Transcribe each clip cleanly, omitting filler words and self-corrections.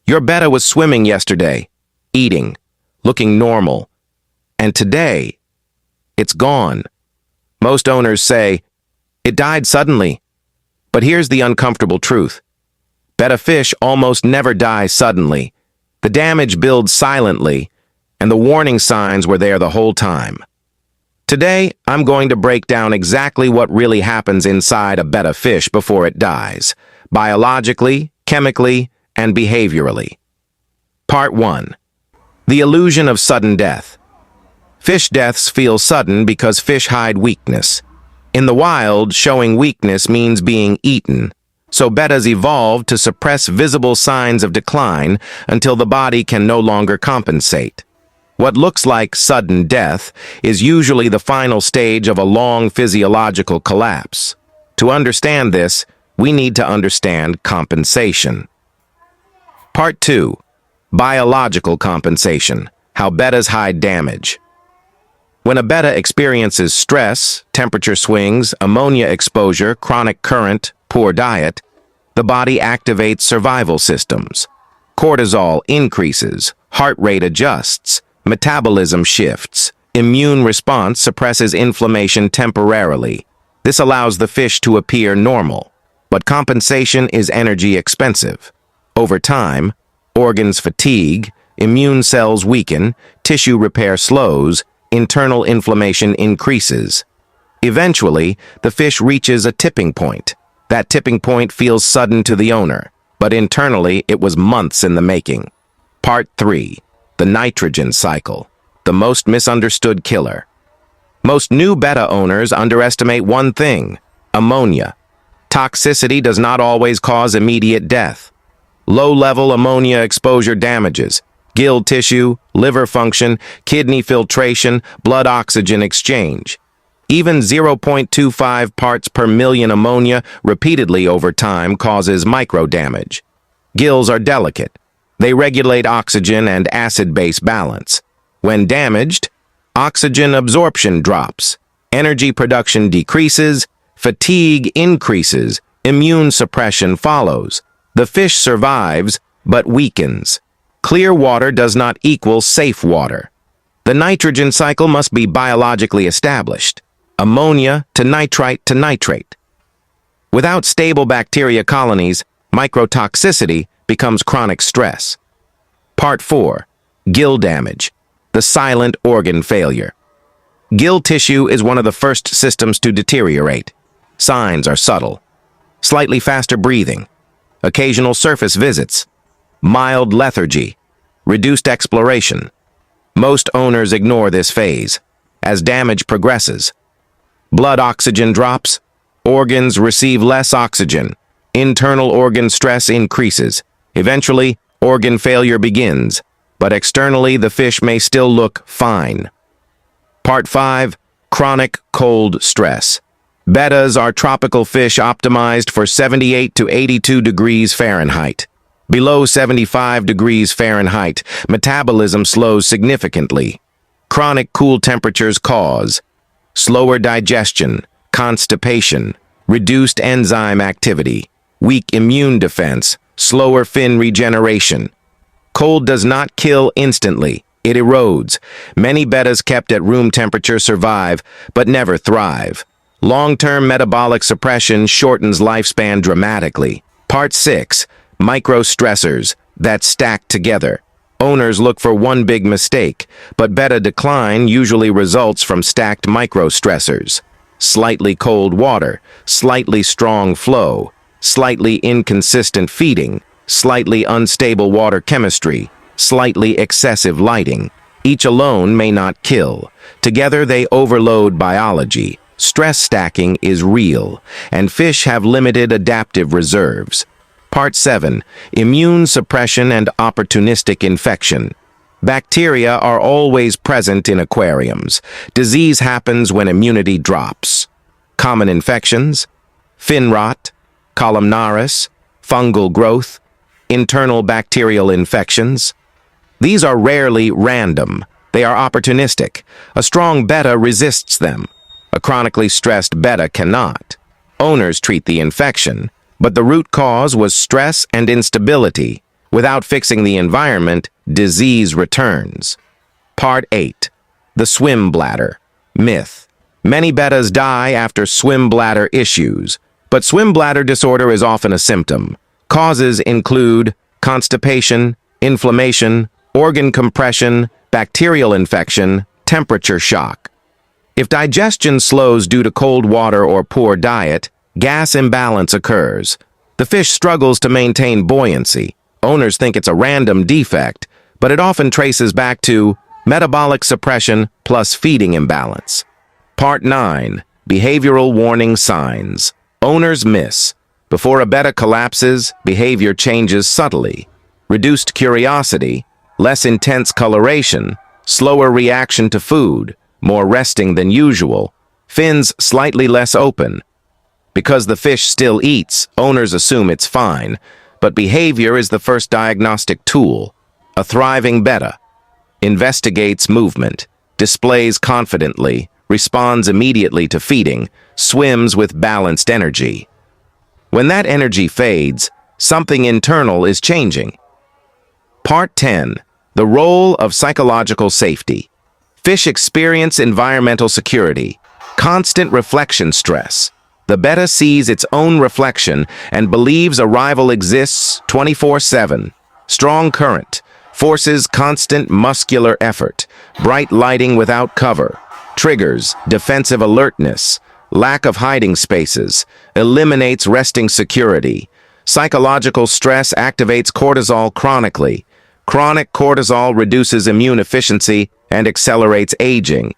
Your Betta was swimming yesterday, eating, looking normal. And today, it's gone. Most owners say, it died suddenly. But here's the uncomfortable truth. Betta fish almost never die suddenly. The damage builds silently, and the warning signs were there the whole time. Today, I'm going to break down exactly what really happens inside a Betta fish before it dies, biologically, chemically, and behaviorally. Part 1. The illusion of sudden death. Fish deaths feel sudden because fish hide weakness. In the wild, showing weakness means being eaten, so bettas evolved to suppress visible signs of decline until the body can no longer compensate. What looks like sudden death is usually the final stage of a long physiological collapse. To understand this, we need to understand compensation. Part 2. Biological compensation. How bettas hide damage. When a betta experiences stress, temperature swings, ammonia exposure, chronic current, poor diet, the body activates survival systems. Cortisol increases, heart rate adjusts, metabolism shifts, immune response suppresses inflammation temporarily. This allows the fish to appear normal. But compensation is energy expensive. Over time, organs fatigue, immune cells weaken, tissue repair slows, internal inflammation increases. Eventually, the fish reaches a tipping point. That tipping point feels sudden to the owner, but internally it was months in the making. Part 3. The nitrogen cycle, the most misunderstood killer. Most new betta owners underestimate one thing: ammonia. Toxicity does not always cause immediate death. Low-level ammonia exposure damages gill tissue, liver function, kidney filtration, blood oxygen exchange. Even 0.25 parts per million ammonia repeatedly over time causes micro-damage. Gills are delicate. They regulate oxygen and acid-base balance. When damaged, oxygen absorption drops, energy production decreases, fatigue increases, immune suppression follows. The fish survives, but weakens. Clear water does not equal safe water. The nitrogen cycle must be biologically established. Ammonia to nitrite to nitrate. Without stable bacteria colonies, microtoxicity becomes chronic stress. Part 4. Gill damage. The silent organ failure. Gill tissue is one of the first systems to deteriorate. Signs are subtle. Slightly faster breathing. Occasional surface visits. Mild lethargy. Reduced exploration. Most owners ignore this phase. As damage progresses, blood oxygen drops. Organs receive less oxygen. Internal organ stress increases. Eventually, organ failure begins, but externally the fish may still look fine. Part 5. Chronic cold stress. Bettas are tropical fish optimized for 78 to 82 degrees Fahrenheit. Below 75 degrees Fahrenheit, metabolism slows significantly. Chronic cool temperatures cause slower digestion, constipation, reduced enzyme activity, weak immune defense, slower fin regeneration. Cold does not kill instantly. It erodes. Many bettas kept at room temperature survive, but never thrive. Long-term metabolic suppression shortens lifespan dramatically. Part 6. Micro-stressors that stack together. Owners look for one big mistake, but betta decline usually results from stacked micro-stressors. Slightly cold water, slightly strong flow, slightly inconsistent feeding, slightly unstable water chemistry, slightly excessive lighting. Each alone may not kill. Together they overload biology. Stress stacking is real, and fish have limited adaptive reserves. Part 7. Immune suppression and opportunistic infection. Bacteria are always present in aquariums. Disease happens when immunity drops. Common infections: fin rot, columnaris, fungal growth, internal bacterial infections. These are rarely random. They are opportunistic. A strong betta resists them. A chronically stressed betta cannot. Owners treat the infection, but the root cause was stress and instability. Without fixing the environment, disease returns. Part 8. The swim bladder. Myth. Many bettas die after swim bladder issues, but swim bladder disorder is often a symptom. Causes include constipation, inflammation, organ compression, bacterial infection, temperature shock. If digestion slows due to cold water or poor diet, gas imbalance occurs. The fish struggles to maintain buoyancy. Owners think it's a random defect, but it often traces back to metabolic suppression plus feeding imbalance. Part 9. Behavioral warning signs. Owners miss. Before a betta collapses, behavior changes subtly. Reduced curiosity, less intense coloration, slower reaction to food, more resting than usual, fins slightly less open. Because the fish still eats, owners assume it's fine, but behavior is the first diagnostic tool. A thriving betta investigates movement, displays confidently, responds immediately to feeding, swims with balanced energy. When that energy fades, something internal is changing. Part 10. The role of psychological safety. Fish experience environmental security, constant reflection stress. The betta sees its own reflection and believes a rival exists 24/7. Strong current forces constant muscular effort, bright lighting without cover, triggers defensive alertness, lack of hiding spaces, eliminates resting security. Psychological stress activates cortisol chronically. Chronic cortisol reduces immune efficiency and accelerates aging.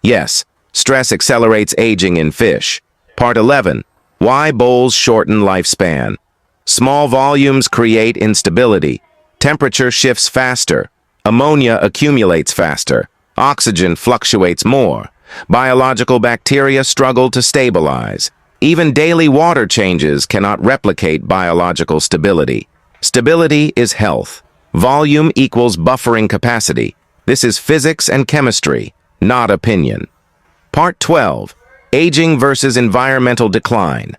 Yes, stress accelerates aging in fish. Part 11. Why bowls shorten lifespan. Small volumes create instability. Temperature shifts faster. Ammonia accumulates faster. Oxygen fluctuates more. Biological bacteria struggle to stabilize. Even daily water changes cannot replicate biological stability. Stability is health. Volume equals buffering capacity. This is physics and chemistry, not opinion. Part 12. Aging versus environmental decline.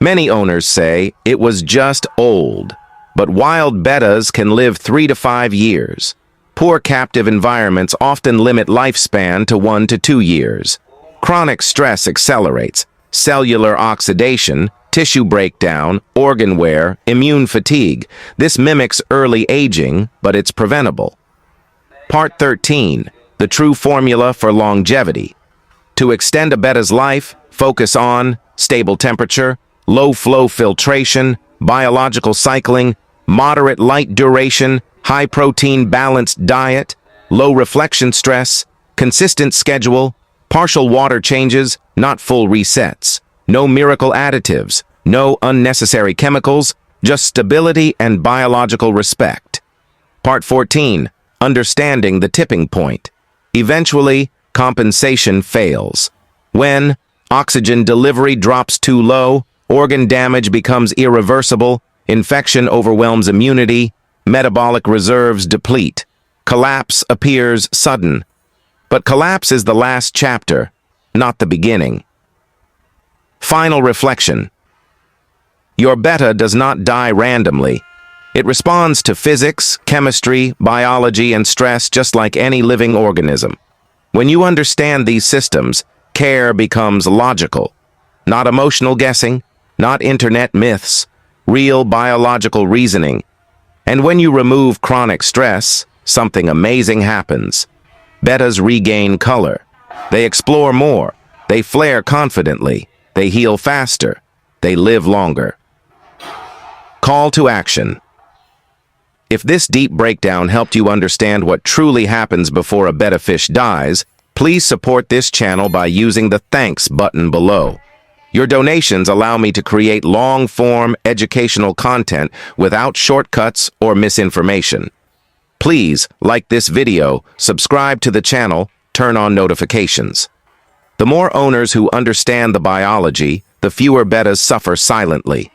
Many owners say it was just old, but wild bettas can live 3 to 5 years. Poor captive environments often limit lifespan to 1 to 2 years. Chronic stress accelerates cellular oxidation, tissue breakdown, organ wear, immune fatigue. This mimics early aging, but it's preventable. Part 13. The true formula for longevity. To extend a betta's life, focus on stable temperature, low flow filtration, biological cycling, moderate light duration, high protein balanced diet, low reflection stress, consistent schedule, partial water changes, not full resets, no miracle additives, no unnecessary chemicals, just stability and biological respect. Part 14. Understanding the tipping point. Eventually, compensation fails. When oxygen delivery drops too low, organ damage becomes irreversible, infection overwhelms immunity, metabolic reserves deplete. Collapse appears sudden. But collapse is the last chapter, not the beginning. Final reflection. Your betta does not die randomly. It responds to physics, chemistry, biology, and stress just like any living organism. When you understand these systems, care becomes logical. Not emotional guessing, not internet myths, real biological reasoning. And when you remove chronic stress, something amazing happens. Bettas regain color. They explore more. They flare confidently. They heal faster. They live longer. Call to action. If this deep breakdown helped you understand what truly happens before a betta fish dies, please support this channel by using the thanks button below. Your donations allow me to create long-form educational content without shortcuts or misinformation. Please like this video, subscribe to the channel, turn on notifications. The more owners who understand the biology, the fewer bettas suffer silently.